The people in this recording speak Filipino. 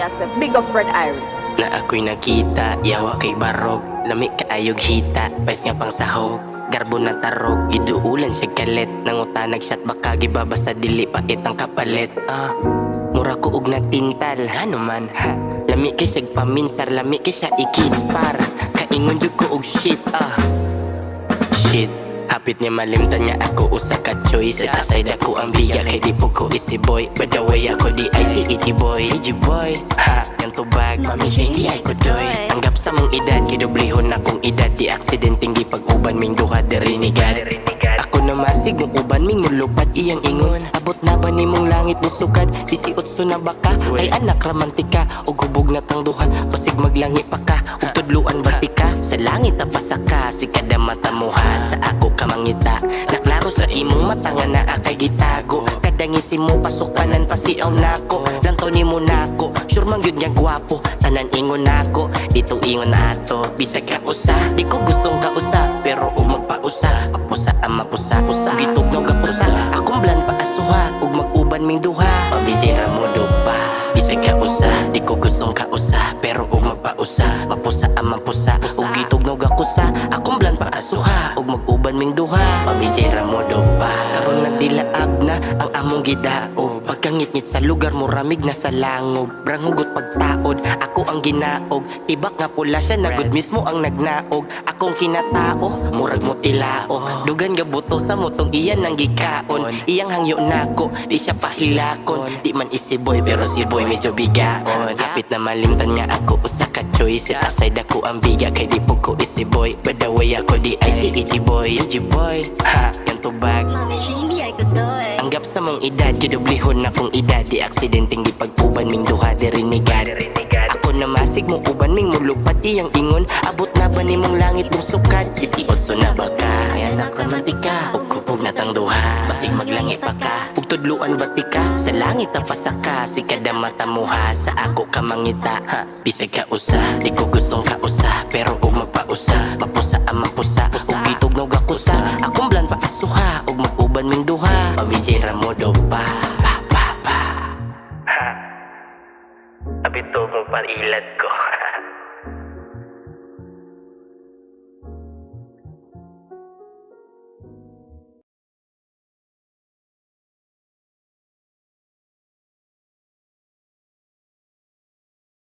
yourself. Big up Fred Irie. Na ako'y nakita, yawa kay barog. Lami kaayog hita, pais nga pang sahog. Garbo na tarog, giduulan siya kalit. Nangutanag siya't baka gibaba sa dili pait ang kapalit. Mura ko og natintal, ano man ha. Lami kay siya paminsar, lami kay siya ikispar. Kaingon jud ko og shit, shit. Hapit niya malimtan niya ako usa ka choice. At aside ako ang biga kay di po ko isi boy. By the way ako di ay si Ichi boy. Ichi boy, ha, yang tubag mami siya hindi ay kudoy. Anggap sa mong edad, kidublihon akong edad. Di aksidenteng di pag-uban ming duha derinigad. Ako na masig mong uban ming mulupad iyang ingon. Abot na ba ni mong langit mo sukad? 18 na baka, ay anak romantika. O gubog na tang duhan, pasig maglangi pa ka. O tudluan batika, sa langit apasaka. Si kada mata mo ha, sa ako kamangita. Naklaro sa imong mata nga naa kay gitago. Kadangisi mo pasok kanan pasiaw nako. Lantaw ni mo nako, sure man yun nga gwapo. Tanan ingon nako, dito ingon na ato. Bisag ka usa, di ko gustong ka usa. Pero ug magpausa, mapusa ang mapusa. Gitog no gapusa, akong blan pa asuha. Ug mag-uban ming duha, pabijay ra mo dupa. Bisag ka usa, di ko gustong ka usa. Pero ug magpausa, mapusa ang mapusa. Ug gitog no gakusa, akong blan pa asuha. Ug mag-uban ming duha, pabijay ra mo dupa. Karon nagdilaab na ang among gidaob. Pagkangit-ngit sa lugar mo ramig na sa langob. Brangugot pagtaod, ako ang ginaog. Tibak nga pula siya, nagud mismo ang nagnaog. Akong kinatao, murag mo tilao. Dugan nga buto sa motong iyan ang gikaon. Iyang hangyo nako, di siya pahilakon. Di man isi boy, pero si boy medyo bigaon. Hapit na malimtan nga ako usa ka choice. Set aside ako ang biga, kay di po ko isi boy. By the way ako di ay si Ichi boy. Ichi boy, ha, yang tubag mami siya hindi ay kudoy. Anggap sa mong edad, kidublihon akong edad. Di aksidenteng di pag-uban ming duha derinigad. Ako na masig mong uban ming mulupad iyang ingon. Abot na ba ni mong langit mong sukat? 18 na baka, ay anak romantika. Ug kupog na tang duha, basig maglangi pa ka. Ug tudluan batika, sa langit ang pasaka. Si kada mata mo ha, sa ako ka mangita ha. Bisag ka usa, di ko gustong ka usa. Pero ug magpausa, mapusa ang mapusa. Ug gitog no gakusa, akong blan pa asuha. Ug mag-uban ming duha, pabijay ra mo dupa. Pa pa pa, ha. Abito mo parilat ko.